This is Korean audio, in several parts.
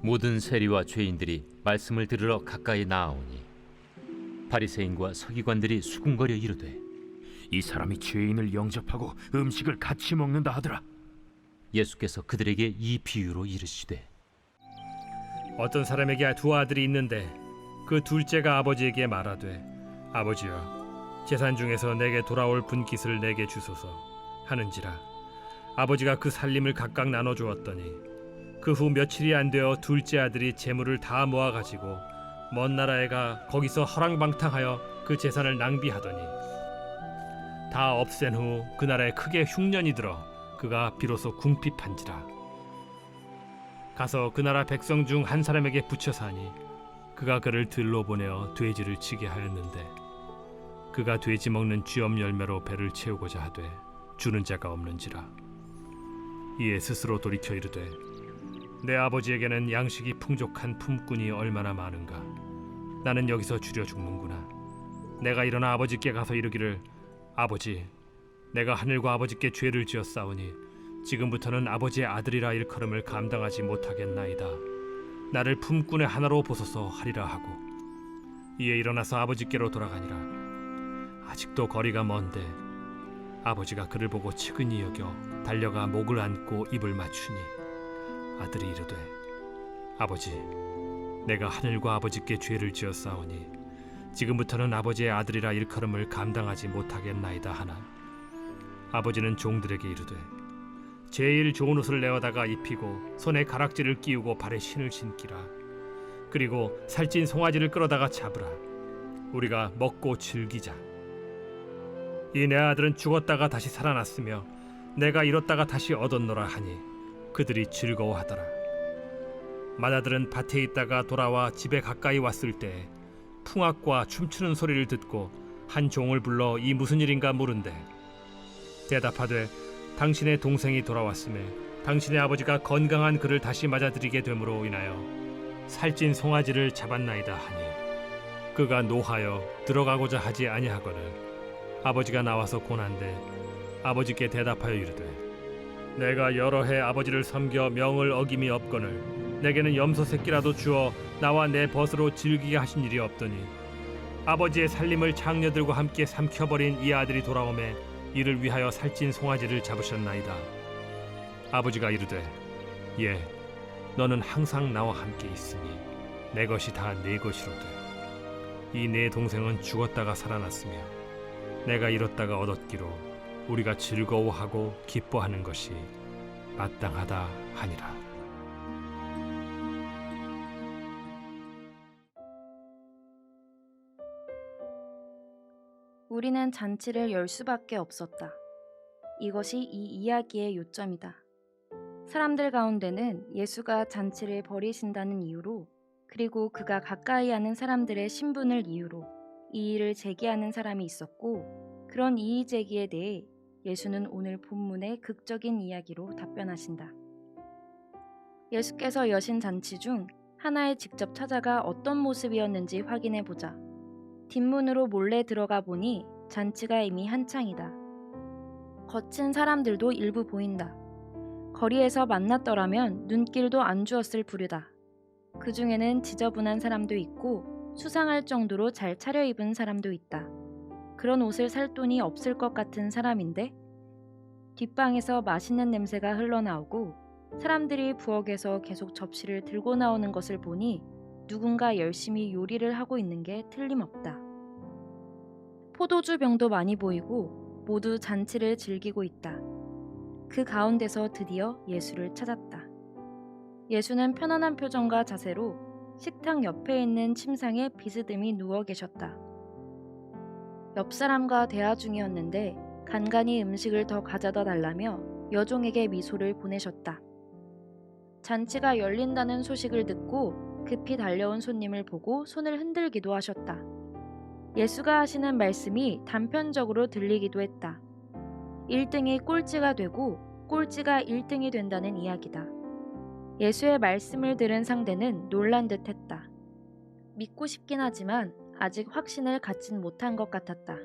모든 세리와 죄인들이 말씀을 들으러 가까이 나아오니 바리새인과 서기관들이 수군거려 이르되, 이 사람이 죄인을 영접하고 음식을 같이 먹는다 하더라. 예수께서 그들에게 이 비유로 이르시되, 어떤 사람에게 두 아들이 있는데 그 둘째가 아버지에게 말하되, 아버지여, 재산 중에서 내게 돌아올 분깃을 내게 주소서 하는지라. 아버지가 그 살림을 각각 나눠 주었더니 그 후 며칠이 안 되어 둘째 아들이 재물을 다 모아 가지고 먼 나라에 가 거기서 허랑방탕하여 그 재산을 낭비하더니 다 없앤 후 그 나라에 크게 흉년이 들어 그가 비로소 궁핍한지라. 가서 그 나라 백성 중 한 사람에게 붙여 사니 그가 그를 들로 보내어 돼지를 치게 하였는데, 그가 돼지 먹는 쥐엄 열매로 배를 채우고자 하되 주는 자가 없는지라. 이에 스스로 돌이켜 이르되, 내 아버지에게는 양식이 풍족한 품꾼이 얼마나 많은가. 나는 여기서 줄여 죽는구나. 내가 일어나 아버지께 가서 이르기를, 아버지, 내가 하늘과 아버지께 죄를 지었사오니 지금부터는 아버지의 아들이라 일컬음을 감당하지 못하겠나이다. 나를 품꾼의 하나로 보소서 하리라 하고, 이에 일어나서 아버지께로 돌아가니라. 아직도 거리가 먼데 아버지가 그를 보고 측은히 여겨 달려가 목을 안고 입을 맞추니, 아들이 이르되, 아버지, 내가 하늘과 아버지께 죄를 지었사오니 지금부터는 아버지의 아들이라 일컬음을 감당하지 못하겠나이다 하나, 아버지는 종들에게 이르되, 제일 좋은 옷을 내어다가 입히고 손에 가락지를 끼우고 발에 신을 신기라. 그리고 살찐 송아지를 끌어다가 잡으라. 우리가 먹고 즐기자. 이 내 아들은 죽었다가 다시 살아났으며 내가 잃었다가 다시 얻었노라 하니 그들이 즐거워하더라. 맏아들은 밭에 있다가 돌아와 집에 가까이 왔을 때 풍악과 춤추는 소리를 듣고 한 종을 불러 이 무슨 일인가 물은데, 대답하되 당신의 동생이 돌아왔음에 당신의 아버지가 건강한 그를 다시 맞아들이게 됨으로 인하여 살찐 송아지를 잡았나이다 하니, 그가 노하여 들어가고자 하지 아니하거늘 아버지가 나와서 고난데 아버지께 대답하여 이르되, 내가 여러 해 아버지를 섬겨 명을 어김이 없거늘 내게는 염소 새끼라도 주어 나와 내 벗으로 즐기게 하신 일이 없더니 아버지의 살림을 장녀들과 함께 삼켜버린 이 아들이 돌아오매 이를 위하여 살찐 송아지를 잡으셨나이다. 아버지가 이르되, 예, 너는 항상 나와 함께 있으니 내 것이 다 네 것이로되, 이 내 동생은 죽었다가 살아났으며 내가 잃었다가 얻었기로 우리가 즐거워하고 기뻐하는 것이 마땅하다 하니라. 우리는 잔치를 열 수밖에 없었다. 이것이 이 이야기의 요점이다. 사람들 가운데는 예수가 잔치를 벌이신다는 이유로, 그리고 그가 가까이 하는 사람들의 신분을 이유로 이의를 제기하는 사람이 있었고, 그런 이의 제기에 대해 예수는 오늘 본문의 극적인 이야기로 답변하신다. 예수께서 여신 잔치 중 하나에 직접 찾아가 어떤 모습이었는지 확인해보자. 뒷문으로 몰래 들어가 보니 잔치가 이미 한창이다. 거친 사람들도 일부 보인다. 거리에서 만났더라면 눈길도 안 주었을 부류다. 그 중에는 지저분한 사람도 있고 수상할 정도로 잘 차려입은 사람도 있다. 그런 옷을 살 돈이 없을 것 같은 사람인데, 뒷방에서 맛있는 냄새가 흘러나오고 사람들이 부엌에서 계속 접시를 들고 나오는 것을 보니 누군가 열심히 요리를 하고 있는 게 틀림없다. 포도주 병도 많이 보이고 모두 잔치를 즐기고 있다. 그 가운데서 드디어 예수를 찾았다. 예수는 편안한 표정과 자세로 식탁 옆에 있는 침상에 비스듬히 누워 계셨다. 옆 사람과 대화 중이었는데 간간히 음식을 더 가져다 달라며 여종에게 미소를 보내셨다. 잔치가 열린다는 소식을 듣고 급히 달려온 손님을 보고 손을 흔들기도 하셨다. 예수가 하시는 말씀이 단편적으로 들리기도 했다. 1등이 꼴찌가 되고 꼴찌가 1등이 된다는 이야기다. 예수의 말씀을 들은 상대는 놀란 듯 했다. 믿고 싶긴 하지만 아직 확신을 갖진 못한 것 같았다.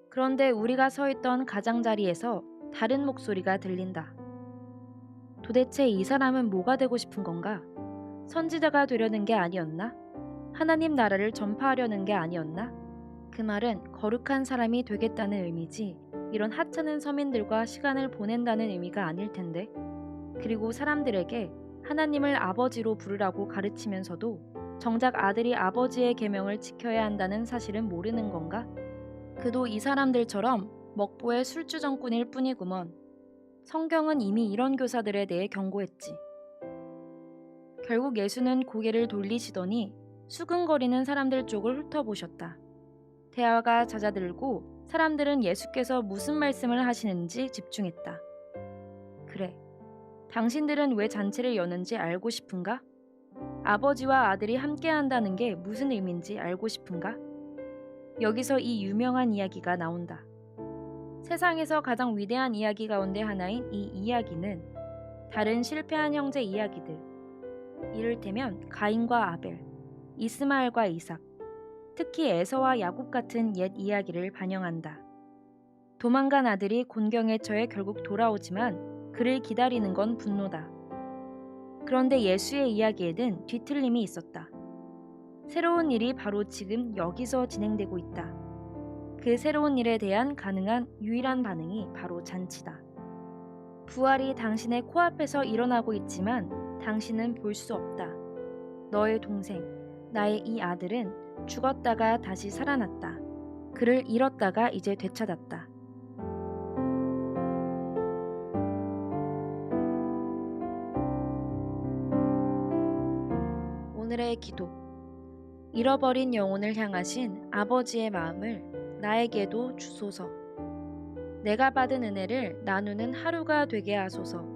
그런데 우리가 서 있던 가장자리에서 다른 목소리가 들린다. 도대체 이 사람은 뭐가 되고 싶은 건가? 선지자가 되려는 게 아니었나? 하나님 나라를 전파하려는 게 아니었나? 그 말은 거룩한 사람이 되겠다는 의미지 이런 하찮은 서민들과 시간을 보낸다는 의미가 아닐 텐데. 그리고 사람들에게 하나님을 아버지로 부르라고 가르치면서도 정작 아들이 아버지의 계명을 지켜야 한다는 사실은 모르는 건가? 그도 이 사람들처럼 먹보의 술주정꾼일 뿐이구먼. 성경은 이미 이런 교사들에 대해 경고했지. 결국 예수는 고개를 돌리시더니 수근거리는 사람들 쪽을 훑어보셨다. 대화가 잦아들고 사람들은 예수께서 무슨 말씀을 하시는지 집중했다. 그래, 당신들은 왜 잔치를 여는지 알고 싶은가? 아버지와 아들이 함께 한다는 게 무슨 의미인지 알고 싶은가? 여기서 이 유명한 이야기가 나온다. 세상에서 가장 위대한 이야기 가운데 하나인 이 이야기는 다른 실패한 형제 이야기들, 이를테면 가인과 아벨, 이스마엘과 이삭, 특히 에서와 야곱 같은 옛 이야기를 반영한다. 도망간 아들이 곤경에 처해 결국 돌아오지만 그를 기다리는 건 분노다. 그런데 예수의 이야기에는 뒤틀림이 있었다. 새로운 일이 바로 지금 여기서 진행되고 있다. 그 새로운 일에 대한 가능한 유일한 반응이 바로 잔치다. 부활이 당신의 코앞에서 일어나고 있지만 당신은 볼 수 없다. 너의 동생, 나의 이 아들은 죽었다가 다시 살아났다. 그를 잃었다가 이제 되찾았다. 오늘의 기도. 잃어버린 영혼을 향하신 아버지의 마음을 나에게도 주소서. 내가 받은 은혜를 나누는 하루가 되게 하소서.